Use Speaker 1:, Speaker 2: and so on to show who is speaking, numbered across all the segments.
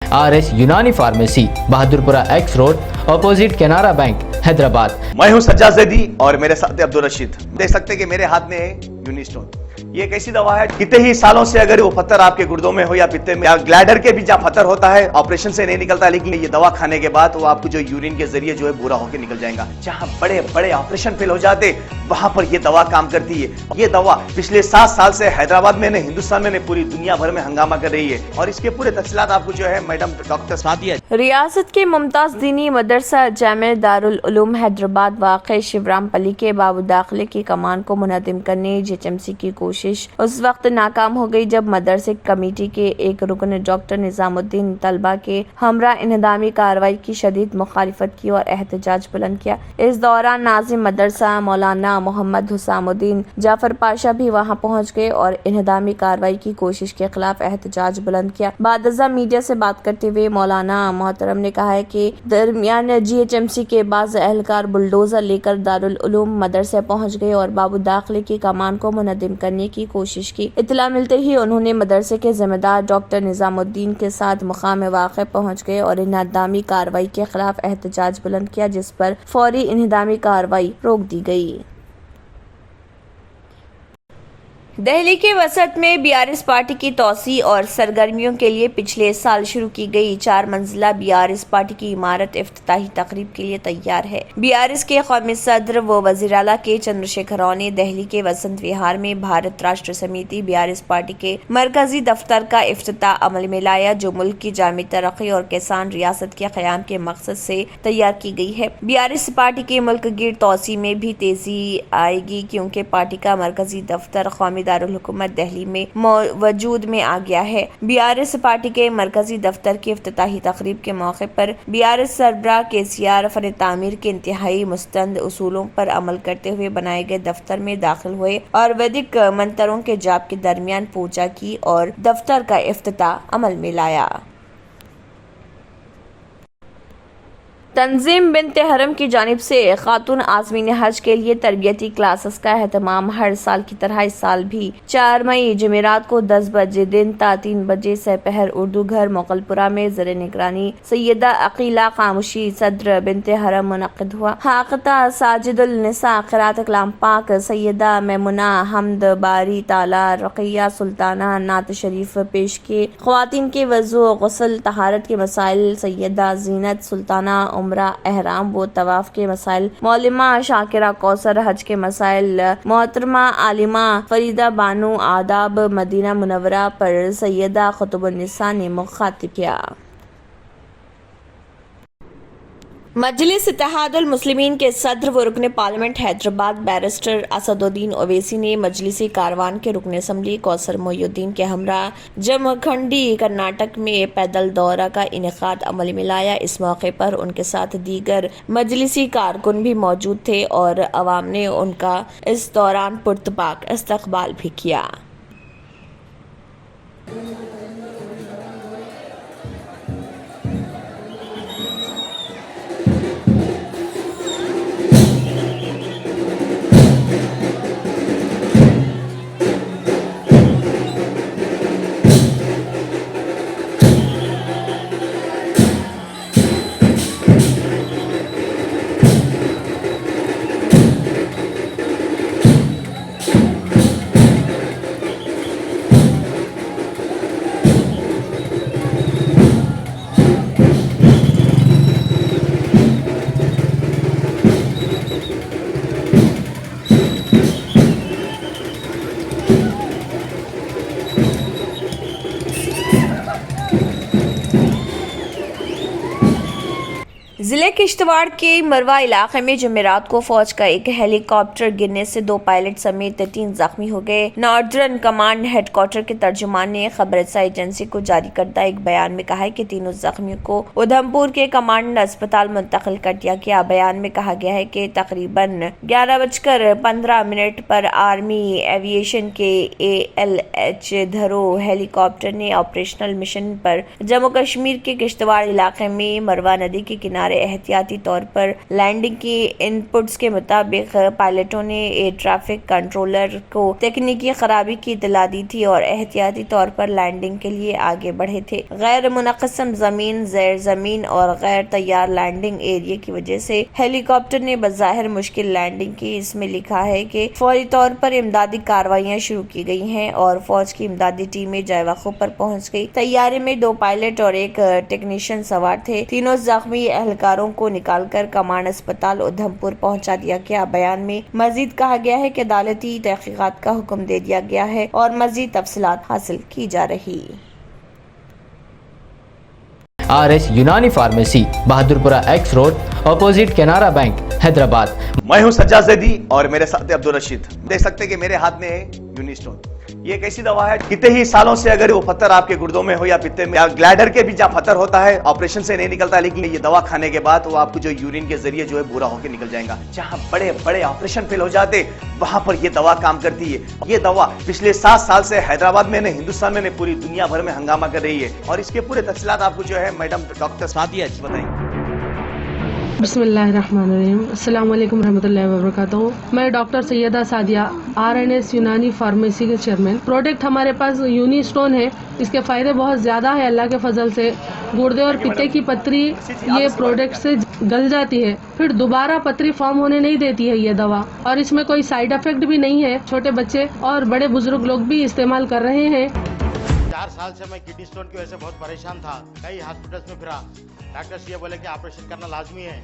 Speaker 1: RS यूनानी pharmacy, Bahadurpura X road, opposite Canara bank, Hyderabad.
Speaker 2: मैं हूं सज्जाद ज़ैदी और मेरे साथ अब्दुल रशीद। देख सकते हैं कि मेरे हाथ में है यूनिस्टोन। ये एक ऐसी दवा है, कितने ही सालों से अगर वो पत्थर आपके गुर्दों में हो या पित्ते में या ग्लैडर के भी जहाँ पत्थर होता है, ऑपरेशन से नहीं निकलता, लेकिन ये दवा खाने के बाद वो आपको जो यूरिन के जरिए जो है पूरा होकर निकल जाएगा। जहाँ बड़े बड़े ऑपरेशन फेल हो जाते, वहां पर ये दवा काम करती है। ये दवा पिछले 7 साल से हैदराबाद में, हिंदुस्तान में, पूरी दुनिया भर में हंगामा कर रही है। और इसके पूरे तफसीलात आपको जो है मैडम डॉक्टर सादिया।
Speaker 3: रियासत के मुमताज दीनी मदरसा जामे दारुल उलूम हैदराबाद वाक़ शिवरामपली के बाबू दाखिले की कमान को मुनज़्ज़म करने JHMC की कोशिश उस वक्त नाकाम हो गई जब मदरसे कमेटी के एक रुकन डॉक्टर निजामुद्दीन तलबा के हमरा इन्हदामी कार्रवाई की शदीद मुखालिफत की और एहतजाज बुलंद किया। इस दौरान नाजिम मदरसा मौलाना मोहम्मद हुसामुद्दीन जाफर पाशा भी वहां पहुंच गए और इन्हदामी कार्रवाई की कोशिश के खिलाफ एहतजाज बुलंद किया। बादजा मीडिया से बात करते हुए मौलाना मोहतरम ने कहा है कि दरमियान JHMC के बाज़ एहलकार बुलडोजर लेकर दारुल उलूम मदरसे पहुंच गए और बाबू दाखिले की कमान को मुनज़्ज़म करने की कोशिश की। इत्तला मिलते ही उन्होंने मदरसे के जिम्मेदार डॉक्टर निजामुद्दीन के साथ मुकाम वाक़े पहुंच गए और इन्हदामी कार्रवाई के खिलाफ एहतजाज बुलंद किया, जिस पर फौरी इन्हदामी कार्रवाई रोक दी गई। दिल्ली के वसत में BRS पार्टी की तोसी और सरगर्मियों के लिए पिछले साल शुरू की गई 4 मंजिला BRS पार्टी की इमारत इफ्तिताही तकरीब के लिए तैयार है। BRS के कौमी सदर व वज़ीर आला के चंद्रशेखर राव ने दिल्ली के वसंत विहार में भारत राष्ट्र समिति BRS पार्टी के मरकजी दफ्तर का इफ्तिताह अमल में लाया, जो मुल्क की जामी तरक्की और किसान रियासत के क़याम के मकसद से तैयार की गई है। BRS पार्टी के मुल्क गिर तोसी में भी तेजी आएगी, क्योंकि पार्टी का मरकजी दफ्तर कौमी दारुल हुकूमत दिल्ली में वजूद में आ गया है। BRS पार्टी के मरकजी दफ्तर की इफ्तिताही तकरीब के मौके पर BRS सरबराह KCR फन तामीर के इंतहाई मुस्तंद उसूलों पर अमल करते हुए बनाए गए दफ्तर में दाखिल हुए और वैदिक मंत्रों के जाप के दरमियान पूजा की और दफ्तर का इफ्तिताह अमल में लाया। तंजीम बिन्ते हरम की जानिब से खातून आज़मीन हज के लिए तरबियती क्लासेस का एहतमाम हर साल की तरह इस साल भी 4 मई जुमेरात को 10 बजे दिन ता 3 बजे सपहर उर्दू घर मोगलपुरा में ज़र निगरानी सैयदा अकीला खामोशी सदर बिन्ते हरम मुनक़िद हुआ। हाक़ता साजिदुल निसा क़िरात कलाम पाक सैयदा मैमुना हमद बारी ताला रक़िया सुल्ताना नात शरीफ पेश के ख़वातीन के वज़ू गुस्ल तहारत के मसाइल सैयदा ज़ीनत सुल्ताना उम्रा एहराम व तवाफ के मसाइल मौलिमा शाकिरा कौसर हज के मसाइल मोहतरमा आलिमा फरीदा बानू आदाब मदीना मुनव्वरा पर सैयदा खुतुबुन्निसा ने मुखातिब किया। मजलिस इत्तेहादुल मुस्लिमीन के सदर व रुकन पार्लियामेंट हैदराबाद बैरिस्टर असदुद्दीन ओवैसी ने मजलिसी कारवान के रुकन असम्बली कौसर मोइनुद्दीन के हमरा जमखंडी कर्नाटक में पैदल दौरा का इनेकाद अमल में लाया। इस मौके पर उनके साथ दीगर मजलिसी कारकुन भी मौजूद थे और अवाम ने उनका इस दौरान पुरतपाक इस्तकबाल भी किया। जिले किश्तवाड़ के मरवा इलाके में जुमेरात को फौज का एक हेलीकॉप्टर गिरने से 2 पायलट समेत 3 जख्मी हो गए। नॉर्दर्न कमांड हेडक्वार्टर के तर्जुमान ने खबर एजेंसी को जारी करता एक बयान में कहा है कि तीनों जख्मियों को उधमपुर के कमांड अस्पताल मुंतकिल कर दिया गया। बयान में कहा गया है कि तकरीबन 11:15 पर आर्मी एविएशन के ALH धरो हेलीकॉप्टर ने ऑपरेशनल मिशन पर जम्मू कश्मीर के किश्तवाड़ इलाके में मरवा नदी के किनारे एहतियाती तौर पर लैंडिंग की इनपुट्स के मुताबिक पायलटों ने एयर ट्रैफिक कंट्रोलर को तकनीकी खराबी की इतला दी थी और एहतियाती तौर पर लैंडिंग के लिए आगे बढ़े थे। गैर मुनक़्क़म ज़मीन, ज़ेर ज़मीन और गैर तैयार लैंडिंग एरिया की वजह से हेलीकॉप्टर ने बज़ाहिर मुश्किल लैंडिंग की। इसमें लिखा है कि फौरी तौर पर इमदादी कार्रवाइयाँ शुरू की गई हैं और फौज की इमदादी टीमें जयवक़्फ़ पर पहुँच गई। तैयारे में 2 पायलट और 1 टेक्नीशियन सवार थे। तीनों जख्मी एहलकारों को निकालकर कमांड अस्पताल उधमपुर पहुंचा दिया गया। बयान में मजीद कहा गया है कि अदालती तहकीकात का हुक्म दे दिया गया है और मजीद तफसीलात हासिल की जा रही।
Speaker 1: RS यूनानी pharmacy, Bahadurpura X road, opposite Canara bank, Hyderabad.
Speaker 2: मैं हूं सज्जाद ज़ैदी और मेरे साथ अब्दुल रशीद। देख सकते हैं कि मेरे हाथ में है यूनिस्टोन। ये एक ऐसी दवा है, कितने ही सालों से अगर वो पत्थर आपके गुर्दों में हो या पित्ते में या ग्लैडर के भी जहाँ पत्थर होता है, ऑपरेशन से नहीं निकलता, लेकिन ये दवा खाने के बाद वो आपको जो यूरिन के जरिए जो है बुरा होकर निकल जाएगा। जहाँ बड़े बड़े ऑपरेशन फेल हो जाते, वहां पर ये दवा काम करती है। ये दवा पिछले 7 साल से हैदराबाद में, हिंदुस्तान में, पूरी दुनिया भर में हंगामा कर रही है। और इसके पूरे तफसीलात आपको जो है मैडम डॉक्टर सादिया बताएंगे।
Speaker 4: बिस्मिल्लाहिर्रहमानिर्रहीम, अस्सलाम वालेकुम रहमतुल्लाहि व बरकातहू। मैं डॉक्टर सैयदा सादिया, RNS यूनानी फार्मेसी के चेयरमैन। प्रोडक्ट हमारे पास यूनिस्टोन है। इसके फायदे बहुत ज्यादा है अल्लाह के फजल से। गुर्दे और पित्ते की पथरी ये प्रोडक्ट से गल जाती है, फिर दोबारा पथरी फॉर्म होने नहीं देती है ये दवा। और इसमें कोई साइड इफेक्ट भी नहीं है। छोटे बच्चे और बड़े बुजुर्ग लोग भी इस्तेमाल कर रहे हैं।
Speaker 5: 4 साल से मैं किडनी स्टोन की वजह से बहुत परेशान था। कई हॉस्पिटल्स में फिरा, डॉक्टर्स ये बोले कि ऑपरेशन करना लाजमी है,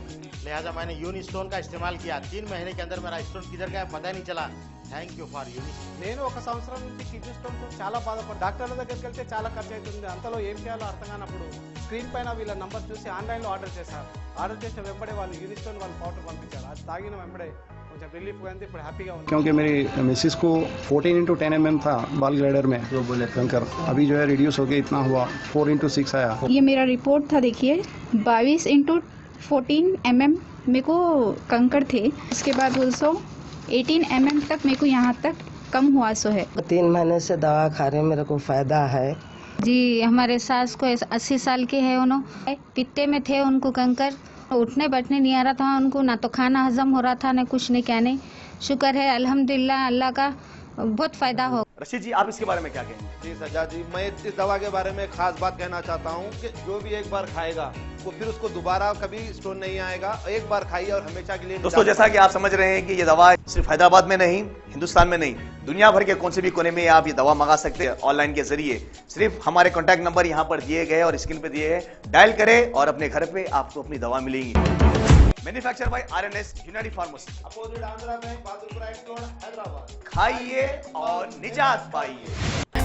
Speaker 5: लिहाजा मैंने यूनिस्टोन का इस्तेमाल किया। 3 महीने के अंदर मेरा स्टोन किधर गया पता ही नहीं चला। Thank you for Unistone.
Speaker 6: నేను 1 సంవత్సరం నుంచి కిడ్నీ స్టోన్తో చాలా బాధపడ్డా. డాక్టర్ల దగ్గరికి వెళ్తే చాలా ఖర్చు అవుతుంది. అంతలో ఏం చేయాలో అర్థం కానప్పుడు స్క్రీన్ పైన వీళ్ళ నంబర్ చూసి ఆన్లైన్లో ఆర్డర్ చేశాను. ఆర్డర్ చేసిన వెంబడే వాళ్ళు యూనిస్టోన్ వాళ్ళు పౌడర్ పంపించారు. అది తాగిన వెంబడే కొంచెం రిలీఫ్ అయింది. ఇప్పుడు హ్యాపీగా ఉంది.
Speaker 7: क्योंकि मेरी मिसिस को 14x10 mm था बाल ग्लाइडर में, जो बोले कंकर, अभी जो है रिड्यूस हो गया, इतना हुआ 4x6 आया।
Speaker 8: ये मेरा रिपोर्ट था, देखिए 22x14 mm मेरे को कंकर थे। उसके बाद 18 mm तक मेरे को यहाँ तक कम हुआ सो है।
Speaker 9: 3 महीने से दवा खा रहे हैं, मेरे को फायदा है
Speaker 8: जी। हमारे सास को 80 साल के है, उन्होंने पित्ते में थे, उनको कंकर, उठने बैठने नहीं आ रहा था उनको, ना तो खाना हजम हो रहा था, ना कुछ नहीं कहने। शुक्र है अल्हम्दुलिल्लाह, अल्लाह का बहुत फायदा हो।
Speaker 2: रशीद जी, आप इसके बारे में क्या कहेंगे?
Speaker 5: जी सज्जाद जी, मैं इस दवा के बारे में खास बात कहना चाहता हूँ कि जो भी एक बार खाएगा वो फिर उसको दोबारा कभी स्टोन नहीं आएगा। एक बार खाइए और हमेशा के लिए।
Speaker 2: दोस्तों, जैसा कि आप समझ रहे हैं कि ये दवा सिर्फ हैदराबाद में नहीं, हिंदुस्तान में नहीं, दुनिया भर के कौन से भी कोने में आप ये दवा मंगा सकते हैं ऑनलाइन के जरिए। सिर्फ हमारे कॉन्टैक्ट नंबर यहाँ पर दिए गए और स्क्रीन पे दिए हैं, डायल करें और अपने घर पे आपको अपनी दवा मिलेगी। मैन्युफैक्चर बाय RNS यूनानी pharmacy,
Speaker 5: opposite Andhra bank, Bahadurpura X road, Hyderabad.
Speaker 2: खाइए और निजात पाइए।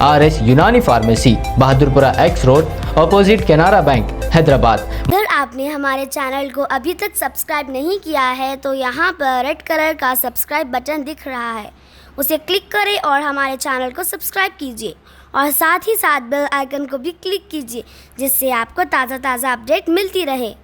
Speaker 1: RS यूनानी pharmacy, Bahadurpura X road, opposite Canara bank, Hyderabad.
Speaker 10: अगर आपने हमारे चैनल को अभी तक सब्सक्राइब नहीं किया है तो यहाँ पर रेड कलर का सब्सक्राइब बटन दिख रहा है, उसे क्लिक करें और हमारे चैनल को सब्सक्राइब कीजिए और साथ ही साथ बेल आइकन को भी क्लिक कीजिए, जिससे आपको ताज़ा अपडेट मिलती रहे।